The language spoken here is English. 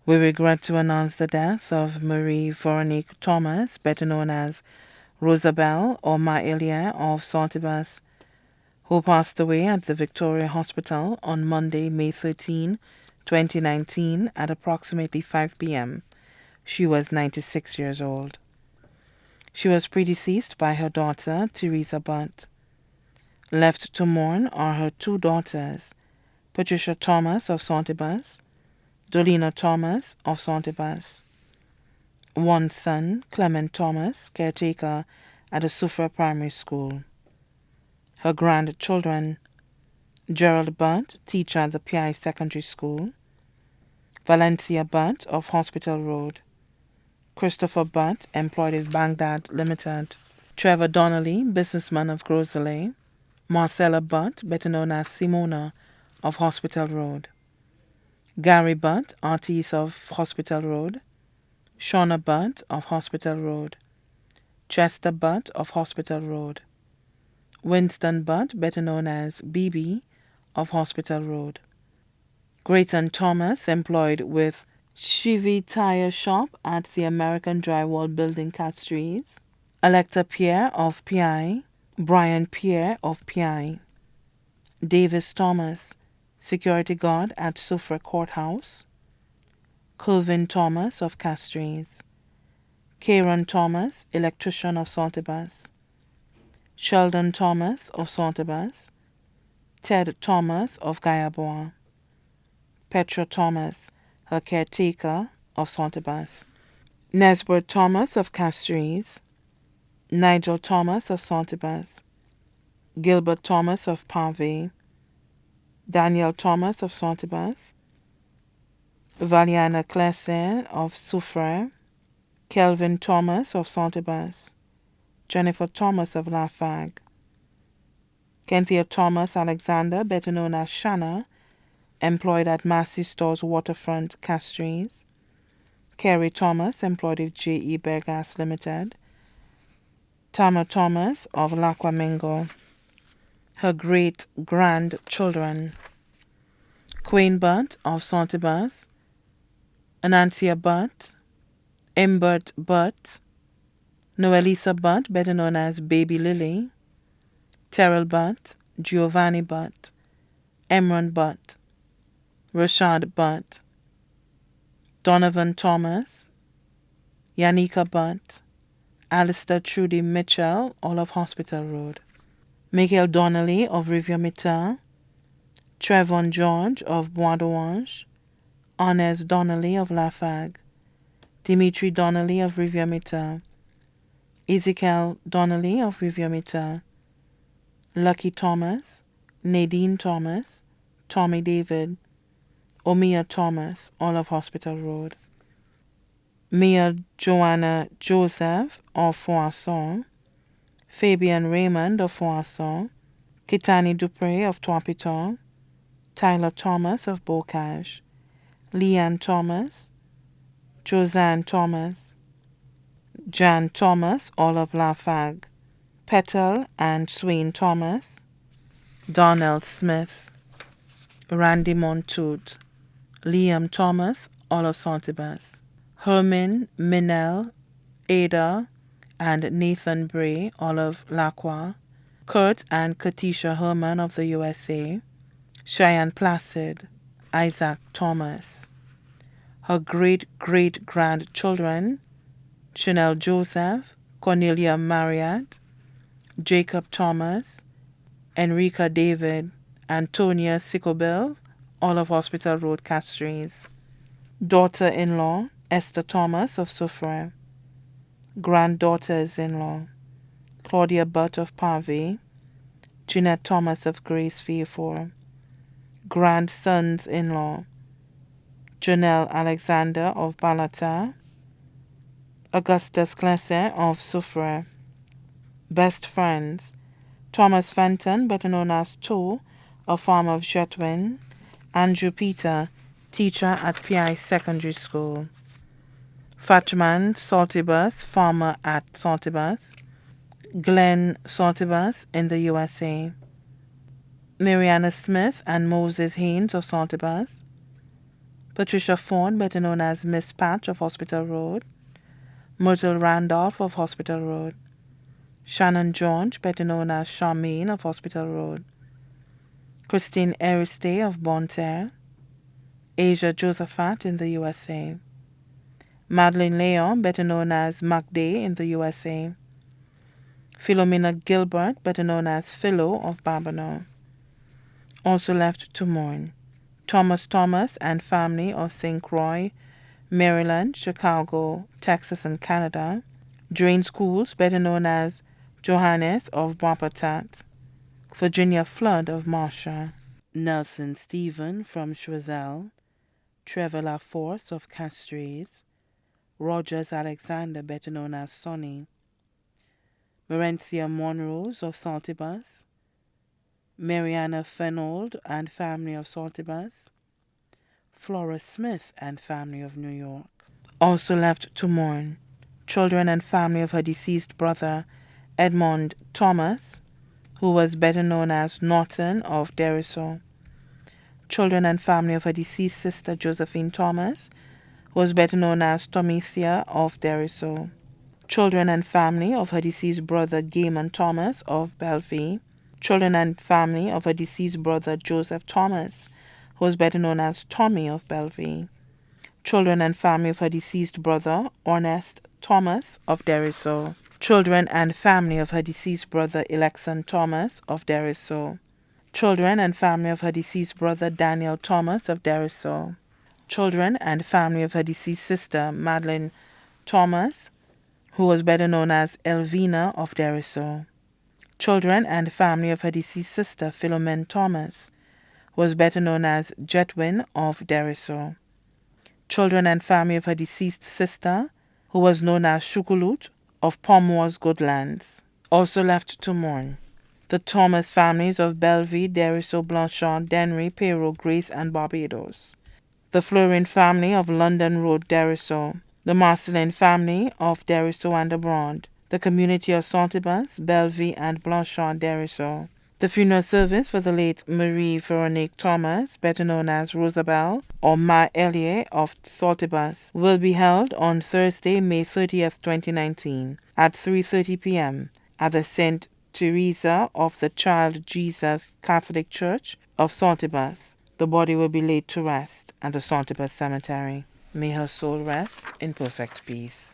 We regret to announce the death of Marie Veronique Thomas, better known as Rosabelle or Maelia of Saltibus, who passed away at the Victoria Hospital on Monday, May 13, 2019 at approximately 5 p.m. She was 96 years old. She was predeceased by her daughter, Teresa Butt. Left to mourn are her two daughters, Patricia Thomas of Saltibus, Dolina Thomas of Saltibus. One son, Clement Thomas, caretaker at the Sufra Primary School. Her grandchildren, Gerald Butt, teacher at the PI Secondary School, Valencia Butt of Hospital Road, Christopher Butt, employed with Baghdad Limited, Trevor Donnelly, businessman of Grosley, Marcella Butt, better known as Simona of Hospital Road, Gary Butt, artist of Hospital Road, Shauna Butt of Hospital Road, Chester Butt of Hospital Road, Winston Butt, better known as BB of Hospital Road, Grayton Thomas, employed with Chevy Tire Shop at the American Drywall Building, Castries, Electa Pierre of PI, Brian Pierre of PI, Davis Thomas, security guard at Suffolk Courthouse, Kelvin Thomas of Castries, Kieran Thomas, electrician of Saltibus, Sheldon Thomas of Saltibus, Ted Thomas of Guyabois, Petra Thomas, her caretaker of Saltibus, Nesbert Thomas of Castries, Nigel Thomas of Saltibus, Gilbert Thomas of Pave, Daniel Thomas of Saltibus, Valiana Clessin of Soufrière, Kelvin Thomas of Saltibus, Jennifer Thomas of Lafargue, Kenthia Thomas Alexander, better known as Shanna, employed at Massey Stores Waterfront, Castries, Kerry Thomas, employed with J.E. Bergas Limited, Tama Thomas of Laquamingo, her great-grandchildren, Queen Butt of Saltibus, Anancia Butt, Imbert Butt, Noelisa Butt, better known as Baby Lily, Terrell Butt, Giovanni Butt, Emron Butt, Rashad Butt, Donovan Thomas, Yanika Butt, Alistair Trudy Mitchell, all of Hospital Road, Michael Donnelly of Rivière Mittal, Trevon George of Bois d'Orange, Honest Donnelly of Lafargue, Dimitri Donnelly of Rivière Mittal, Ezekiel Donnelly of Rivière Mittal, Lucky Thomas, Nadine Thomas, Tommy David, Omia Thomas, all of Hospital Road, Mia Joanna Joseph of Foisson, Fabian Raymond of Foisson, Kitani Dupre of Trois-Pitons, Tyler Thomas of Bocage, Leanne Thomas, Josanne Thomas, Jan Thomas, all of Lafargue, Petal and Swain Thomas, Donnell Smith, Randy Montoute, Liam Thomas, all of Saltibus, Herman, Minell, Ada, and Nathan Bray, all of Lacroix, Kurt and Katisha Herman of the USA, Cheyenne Placid, Isaac Thomas, her great-great-grandchildren, Chanel Joseph, Cornelia Marriott, Jacob Thomas, Enrica David, Antonia Sicobel, all of Hospital Road, Castries, daughter-in-law, Esther Thomas of Soufrière, granddaughters-in-law, Claudia Butt of Pave, Jeanette Thomas of Grace Fairford, grandsons-in-law, Janelle Alexander of Balata, Augustus Clessin of Soufrière, best friends, Thomas Fenton, better known as To, a farmer of Jetwin, Andrew Peter, teacher at PI Secondary School, Fatman Saltibus, farmer at Saltibus, Glenn Saltibus in the USA, Mariana Smith and Moses Haynes of Saltibus, Patricia Fawn, better known as Miss Patch of Hospital Road. Myrtle Randolph of Hospital Road. Shannon George, better known as Charmaine of Hospital Road. Christine Aristide of Bonterre. Asia Josephat in the USA. Madeline Leon, better known as MacDay in the USA. Philomena Gilbert, better known as Philo of Babonneau. Also left to mourn: Thomas Thomas and family of St. Croix, Maryland, Chicago, Texas, and Canada. Drain Schools, better known as Johannes of Wapatat. Virginia Flood of Marcia. Nelson Stephen from Choiseul. Trevor LaForce of Castries. Rogers Alexander, better known as Sonny. Merencia Monrose of Saltibus. Mariana Fenold and family of Saltibus. Flora Smith and family of New York. Also left to mourn: children and family of her deceased brother Edmond Thomas, who was better known as Norton of Deriso. Children and family of her deceased sister Josephine Thomas, who was better known as Tomicia of Deriso. Children and family of her deceased brother Gaiman Thomas of Bellevue. Children and family of her deceased brother Joseph Thomas, who was better known as Tommy of Bellevue. Children and family of her deceased brother Ernest Thomas of Deriso. Children and family of her deceased brother Election Thomas of Deriso. Children and family of her deceased brother Daniel Thomas of Deriso. Children and family of her deceased sister Madeline Thomas, who was better known as Elvina of Deriso. Children and family of her deceased sister Philomene Thomas, who was better known as Jetwin of Deriso. Children and family of her deceased sister, who was known as Shukulut of Pomore's Goodlands. Also left to mourn: the Thomas families of Bellevue, Deriso, Blanchard, Denry, Pero, Grace, and Barbados. The Florin family of London Road, Deriso. The Marcelin family of Deriso and abroad. The community of Saltibus, Bellevue, and Blanchard, Deriso. The funeral service for the late Marie Veronique Thomas, better known as Rosabelle or Ma Elie of Saltibus, will be held on Thursday, May 30th, 2019 at 3:30 p.m. at the St. Teresa of the Child Jesus Catholic Church of Saltibus. The body will be laid to rest at the Saltibus Cemetery. May her soul rest in perfect peace.